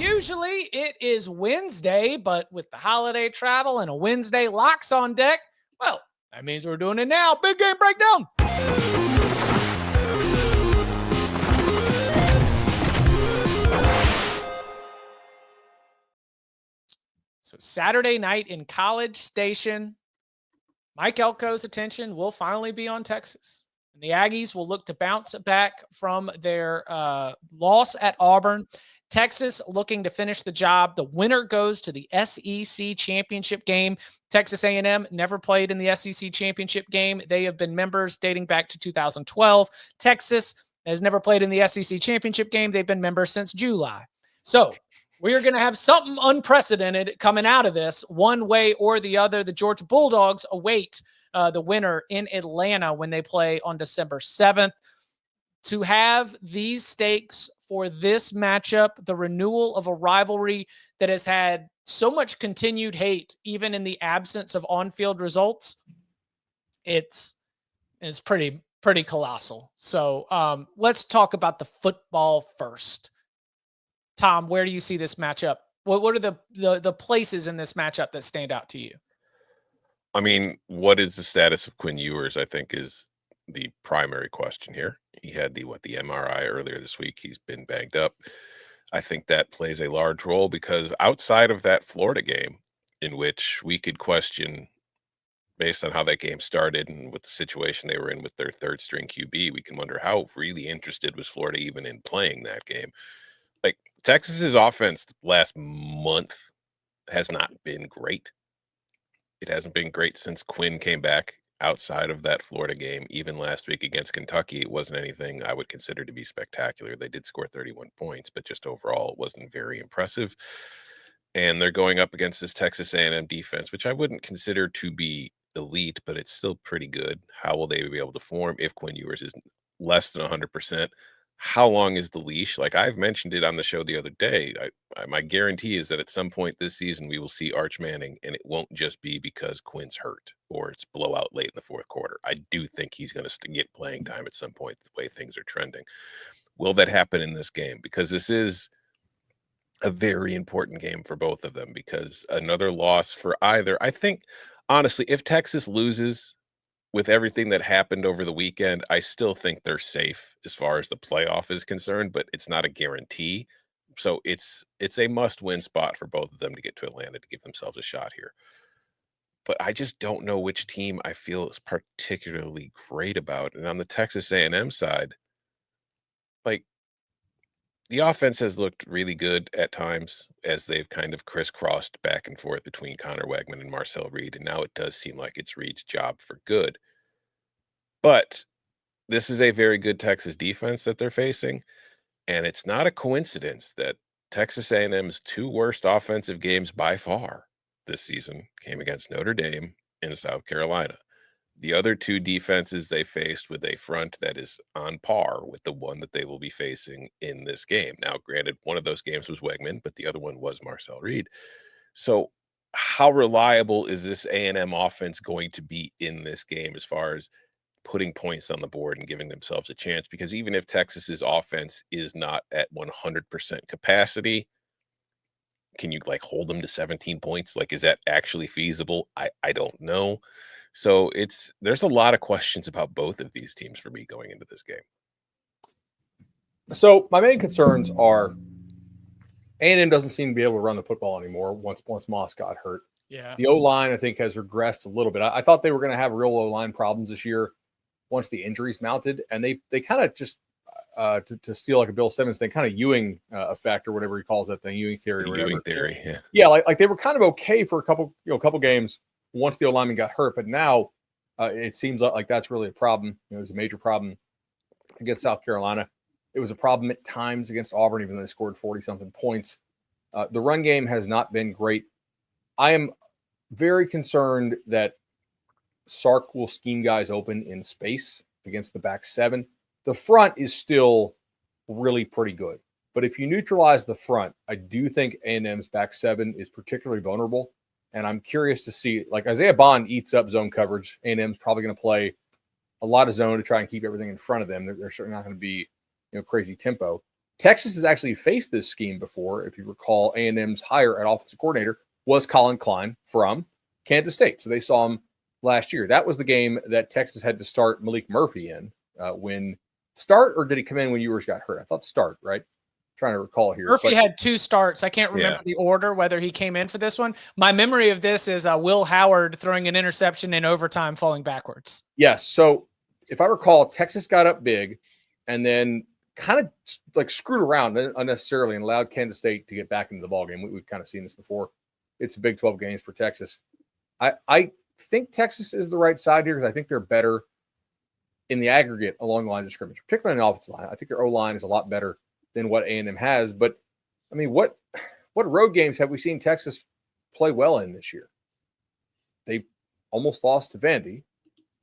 Usually it is Wednesday, but with the holiday travel and a Wednesday locks on deck, well, that means we're doing it now. Big game breakdown. So Saturday night in College Station, Mike Elko's attention will finally be on Texas. And the Aggies will look to bounce back from their loss at Auburn. Texas looking to finish the job. The winner goes to the SEC championship game. Texas A&M never played in the SEC championship game. They have been members dating back to 2012. Texas has never played in the SEC championship game. They've been members since July. So we are going to have something unprecedented coming out of this one way or the other. The Georgia Bulldogs await the winner in Atlanta when they play on December 7th. To have these stakes for this matchup, the renewal of a rivalry that has had so much continued hate, even in the absence of on-field results, it's pretty colossal. So let's talk about the football first. Tom, where do you see this matchup? What are the places in this matchup that stand out to you? I mean, what is the status of Quinn Ewers, I think, is the primary question here. He had the MRI earlier this week. He's been banged up. I think that plays a large role because outside of that Florida game, in which we could question based on how that game started and with the situation they were in with their third string QB, we can wonder how really interested was Florida even in playing that game. Like, Texas's offense last month has not been great. It hasn't been great since Quinn came back. Outside of that Florida game, even last week against Kentucky, it wasn't anything I would consider to be spectacular. They did score 31 points, but just overall, it wasn't very impressive. And they're going up against this Texas A&M defense, which I wouldn't consider to be elite, but it's still pretty good. How will they be able to form if Quinn Ewers is less than 100%? How long is the leash? Like I've mentioned it on the show the other day, my guarantee is that at some point this season we will see Arch Manning, and it won't just be because Quinn's hurt or it's blowout late in the fourth quarter. I do think he's going to get playing time at some point the way things are trending. Will that happen in this game? Because this is a very important game for both of them, because another loss for either, I think, honestly, if Texas loses with everything that happened over the weekend, I still think they're safe as far as the playoff is concerned, but it's not a guarantee. So it's a must-win spot for both of them to get to Atlanta to give themselves a shot here. But I just don't know which team I feel is particularly great about. And on the Texas A&M side, like, the offense has looked really good at times as they've kind of crisscrossed back and forth between Connor Wegman and Marcel Reed, and now it does seem like it's Reed's job for good. But this is a very good Texas defense that they're facing, and it's not a coincidence that Texas A&M's two worst offensive games by far this season came against Notre Dame and South Carolina. The other two defenses they faced with a front that is on par with the one that they will be facing in this game. Now, granted, one of those games was Wegman, but the other one was Marcel Reed. So how reliable is this A&M offense going to be in this game as far as putting points on the board and giving themselves a chance? Because even if Texas's offense is not at 100% capacity, can you hold them to 17 points? Is that actually feasible? I don't know. So there's a lot of questions about both of these teams for me going into this game. So my main concerns are A&M doesn't seem to be able to run the football anymore once Moss got hurt. Yeah. The O-line, I think, has regressed a little bit. I thought they were going to have real O-line problems this year once the injuries mounted, and they kind of just to steal a Bill Simmons thing, kind of Ewing effect or whatever he calls that thing, Ewing theory. Ewing theory, yeah. Yeah, like they were kind of okay for a couple games once the O-lineman got hurt, but now it seems like that's really a problem. It was a major problem against South Carolina. It was a problem at times against Auburn, even though they scored 40-something points. The run game has not been great. I am very concerned that Sark will scheme guys open in space against the back seven. The front is still really pretty good. But if you neutralize the front, I do think A&M's back seven is particularly vulnerable. And I'm curious to see, Isaiah Bond eats up zone coverage. A&M's probably going to play a lot of zone to try and keep everything in front of them. They're certainly not going to be, crazy tempo. Texas has actually faced this scheme before. If you recall, A&M's hire at offensive coordinator was Colin Klein from Kansas State. So they saw him last year. That was the game that Texas had to start Malik Murphy in. Or did he come in when Ewers got hurt? I thought start, right? Trying to recall here. Murphy had 2 starts. I can't remember the order, whether he came in for this one. My memory of this is Will Howard throwing an interception in overtime, falling backwards. Yes. So if I recall, Texas got up big and then kind of like screwed around unnecessarily and allowed Kansas State to get back into the ballgame. We've kind of seen this before. It's Big 12 games for Texas. I think Texas is the right side here because I think they're better in the aggregate along the lines of scrimmage, particularly in the offensive line. I think their O-line is a lot better than what A&M has. But, I mean, what road games have we seen Texas play well in this year? They almost lost to Vandy,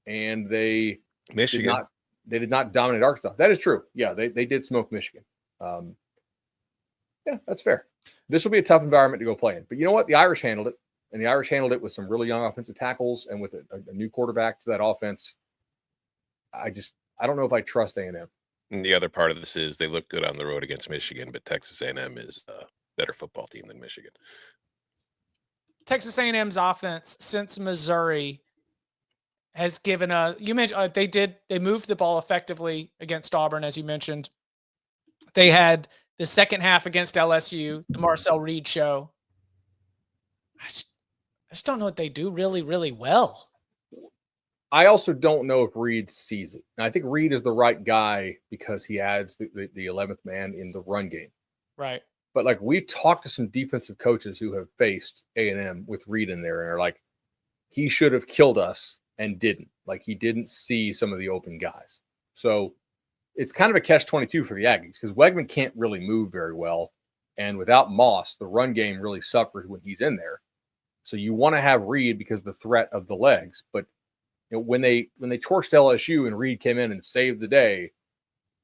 and they Michigan. did not dominate Arkansas. That is true. Yeah, they did smoke Michigan. Yeah, that's fair. This will be a tough environment to go play in. But you know what? The Irish handled it, and the Irish handled it with some really young offensive tackles and with a new quarterback to that offense. I don't know if I trust A&M. And the other part of this is they look good on the road against Michigan, but Texas A&M is a better football team than Michigan. Texas A&M's offense since Missouri has given you mentioned they moved the ball effectively against Auburn, as you mentioned. They had the second half against LSU, the Marcel Reed show. I just don't know what they do really, really well. I also don't know if Reed sees it. And I think Reed is the right guy because he adds the 11th man in the run game. Right. But like we've talked to some defensive coaches who have faced A&M with Reed in there and are like, he should have killed us and didn't. Like he didn't see some of the open guys. So it's kind of a catch-22 for the Aggies because Wegman can't really move very well. And without Moss, the run game really suffers when he's in there. So you want to have Reed because of the threat of the legs. But when they torched LSU and Reed came in and saved the day,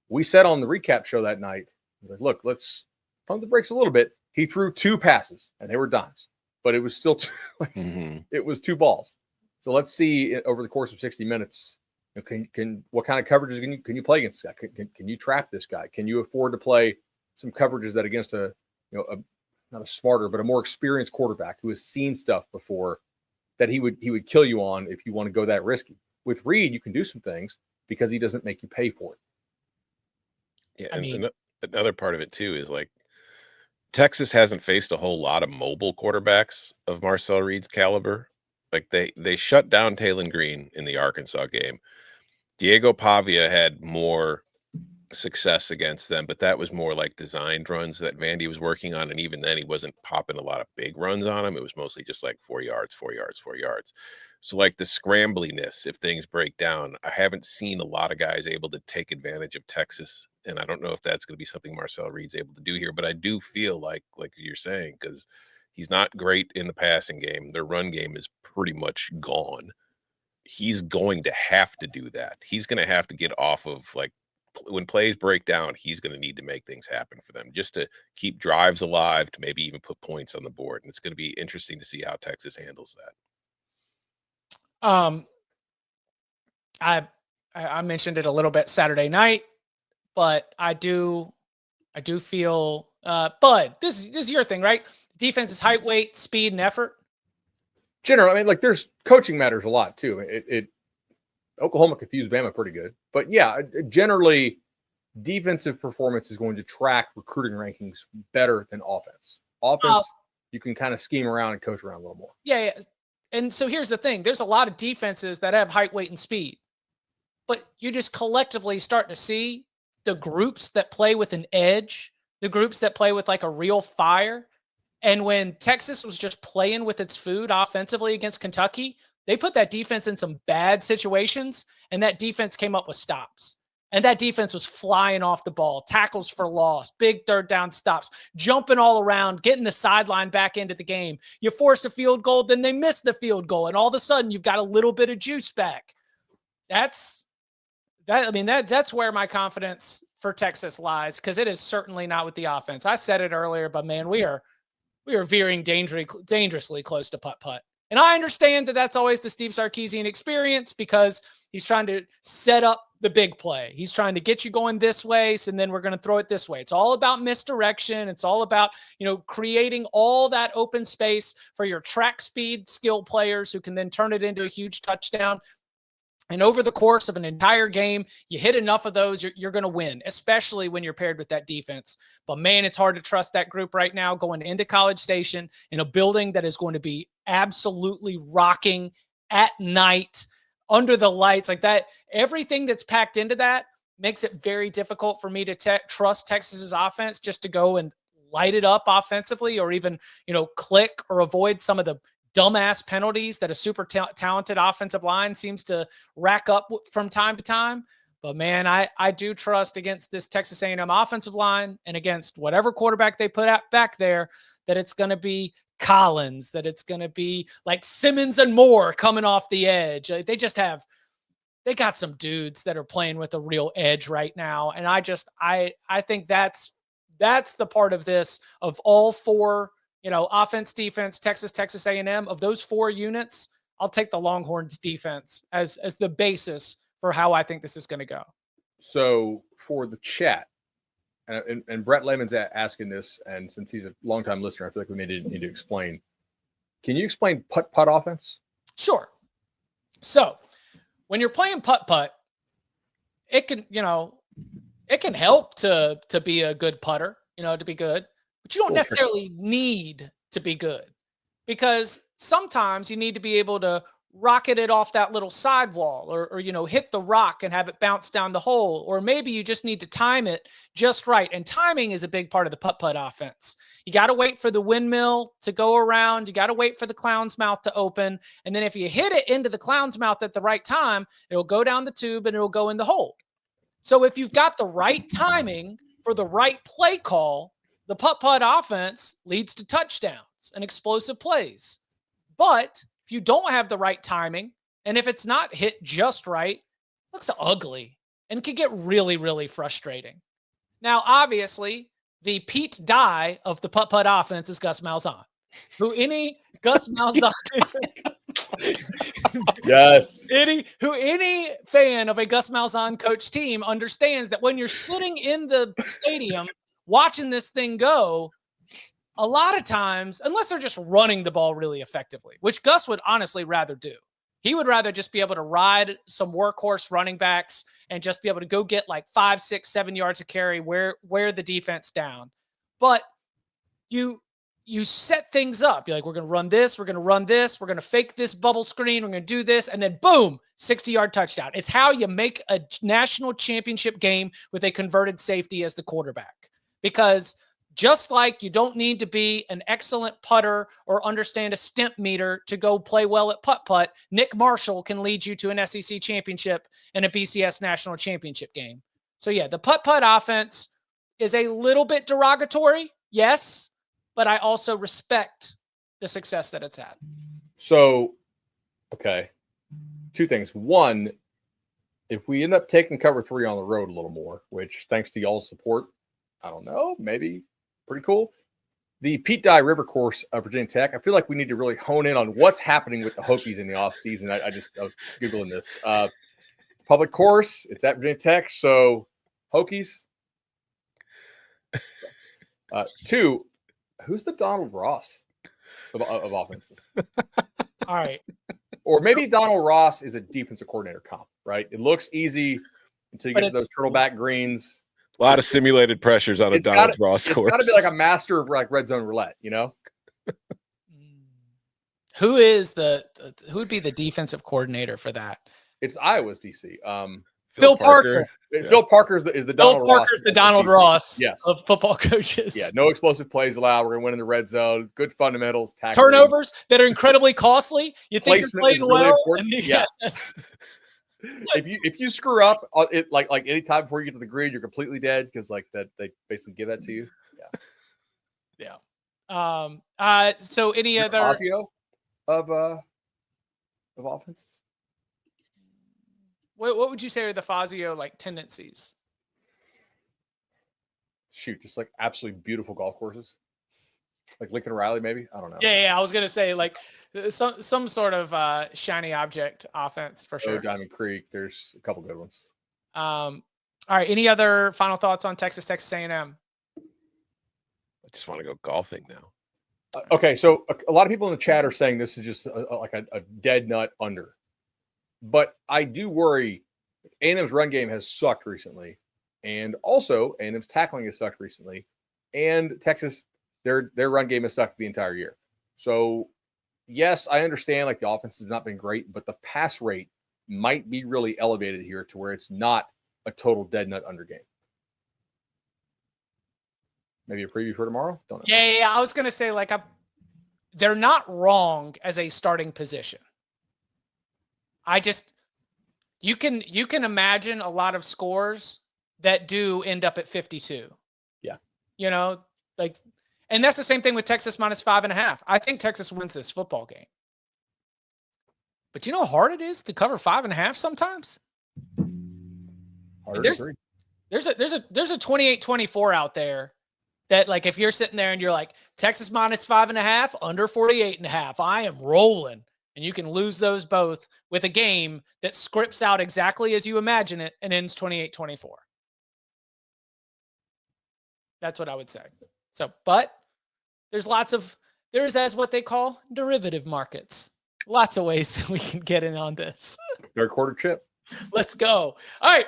we said on the recap show that night, like, look, let's pump the brakes a little bit. He threw 2 passes and they were dimes, but it was still it was 2 balls. So let's see over the course of 60 minutes, can what kind of coverages can you play against this guy? Can you trap this guy? Can you afford to play some coverages that against not a smarter but a more experienced quarterback who has seen stuff before? That he would kill you on if you want to go that risky. With Reed, you can do some things because he doesn't make you pay for it. Yeah, and another part of it too is like Texas hasn't faced a whole lot of mobile quarterbacks of Marcel Reed's caliber. Like they shut down Taylon Green in the Arkansas game. Diego Pavia had more success against them, but that was more like designed runs that Vandy was working on, and even then he wasn't popping a lot of big runs on him. It was mostly just like 4 yards, 4 yards, 4 yards. So like the scrambliness, if things break down, I haven't seen a lot of guys able to take advantage of Texas, and I don't know if that's going to be something Marcel Reed's able to do here, but I do feel like you're saying, because he's not great in the passing game, their run game is pretty much gone. He's going to have to do that. He's going to have to get off of like when plays break down, he's going to need to make things happen for them just to keep drives alive, to maybe even put points on the board. And it's going to be interesting to see how Texas handles that. I mentioned it a little bit Saturday night, but I do feel, Bud, this is your thing, right? Defense is height, weight, speed, and effort. Generally, I mean, like there's coaching matters a lot too. Oklahoma confused Bama pretty good. But yeah, generally defensive performance is going to track recruiting rankings better than offense. Offense, you can kind of scheme around and coach around a little more. Yeah. And so here's the thing. There's a lot of defenses that have height, weight, and speed. But you just collectively start to see the groups that play with an edge, the groups that play with like a real fire. And when Texas was just playing with its food offensively against Kentucky, they put that defense in some bad situations, and that defense came up with stops. And that defense was flying off the ball, tackles for loss, big third down stops, jumping all around, getting the sideline back into the game. You force a field goal, then they miss the field goal, and all of a sudden you've got a little bit of juice back. That's where my confidence for Texas lies, because it is certainly not with the offense. I said it earlier, but man, we are veering dangerously close to putt-putt. And I understand that that's always the Steve Sarkisian experience because he's trying to set up the big play. He's trying to get you going this way, so then we're going to throw it this way. It's all about misdirection. It's all about, creating all that open space for your track speed skill players who can then turn it into a huge touchdown. And over the course of an entire game, you hit enough of those, you're going to win, especially when you're paired with that defense. But man, it's hard to trust that group right now going into College Station in a building that is going to be absolutely rocking at night under the lights like that. Everything that's packed into that makes it very difficult for me to trust Texas's offense just to go and light it up offensively, or even, click or avoid some of the dumbass penalties that a super talented offensive line seems to rack up from time to time. But man, I do trust against this Texas A&M offensive line and against whatever quarterback they put out back there, that it's going to be Collins, that it's going to be like Simmons and Moore coming off the edge. They got some dudes that are playing with a real edge right now. And I think that's the part of this, of all four, offense, defense, Texas A&M, of those four units, I'll take the Longhorns defense as the basis for how I think this is going to go. So for the chat, and Brett Lehman's asking this, and since he's a longtime listener, I feel like we need to explain. Can you explain putt-putt offense? Sure. So when you're playing putt-putt, it can help to be a good putter, to be good. But you don't necessarily need to be good, because sometimes you need to be able to rocket it off that little sidewall, or hit the rock and have it bounce down the hole. Or maybe you just need to time it just right. And timing is a big part of the putt-putt offense. You got to wait for the windmill to go around. You got to wait for the clown's mouth to open. And then if you hit it into the clown's mouth at the right time, it'll go down the tube and it'll go in the hole. So if you've got the right timing for the right play call, the putt-putt offense leads to touchdowns and explosive plays. But if you don't have the right timing, and if it's not hit just right, it looks ugly and can get really, really frustrating. Now, obviously, the Pete Dye of the putt-putt offense is Gus Malzahn, who any Gus Malzahn Yes. Any fan of a Gus Malzahn coach team understands that when you're sitting in the stadium watching this thing go, a lot of times, unless they're just running the ball really effectively, which Gus would honestly rather do, he would rather just be able to ride some workhorse running backs and just be able to go get like 5, 6, 7 yards of carry, wear the defense down. But you set things up. You're like, we're going to run this. We're going to run this. We're going to fake this bubble screen. We're going to do this. And then boom, 60-yard touchdown. It's how you make a national championship game with a converted safety as the quarterback. Because just like you don't need to be an excellent putter or understand a stimp meter to go play well at putt-putt, Nick Marshall can lead you to an SEC championship and a BCS national championship game. So yeah, the putt-putt offense is a little bit derogatory. Yes. But I also respect the success that it's had. So, okay. Two things. One, if we end up taking cover 3 on the road a little more, which thanks to y'all's support, I don't know, maybe pretty cool. The Pete Dye River course of Virginia Tech, I feel like we need to really hone in on what's happening with the Hokies in the offseason. I was Googling this. Public course, it's at Virginia Tech. So, Hokies. 2, who's the Donald Ross of offenses? All right. Or maybe Donald Ross is a defensive coordinator comp, right? It looks easy until you get to those turtleback greens. A lot of simulated pressures on a Donald Ross course. It's got to be like a master of like red zone roulette, Who would be the defensive coordinator for that? It's Iowa's DC. Phil Parker. Yeah. Phil Parker is the Donald Ross. Parker's the Donald Ross of football coaches. Yeah, no explosive plays allowed. We're going to win in the red zone. Good fundamentals. Tackling. Turnovers that are incredibly costly. You think you're playing well. Really yes. If you screw up it like any time before you get to the grid, you're completely dead because like that they basically give that to you. Yeah. So any other Fazio of offenses? What would you say are the Fazio like tendencies? Shoot, just like absolutely beautiful golf courses, like Lincoln Riley, maybe. I don't know. Yeah. I was gonna say like some sort of shiny object offense for sure. Diamond Creek. There's a couple good ones. All right. Any other final thoughts on Texas A&M? I just want to go golfing now. Okay, so a lot of people in the chat are saying this is just like a dead nut under. But I do worry A&M's run game has sucked recently. And also A&M's tackling has sucked recently. And Texas, their run game has sucked the entire year. So, yes, I understand like the offense has not been great, but the pass rate might be really elevated here to where it's not a total dead nut under game. Maybe a preview for tomorrow? Don't know. Yeah. I was going to say, like, they're not wrong as a starting position. You can imagine a lot of scores that do end up at 52. Yeah. You know, like, and that's the same thing with Texas minus 5.5. I think Texas wins this football game. But you know how hard it is to cover 5.5 sometimes? There's a 28-24 out there that, like, if you're sitting there and you're like, Texas minus 5.5, under 48.5, I am rolling. And you can lose those both with a game that scripts out exactly as you imagine it and ends 28-24. That's what I would say. So, but there's as what they call derivative markets. Lots of ways that we can get in on this. Third quarter chip. Let's go. All right.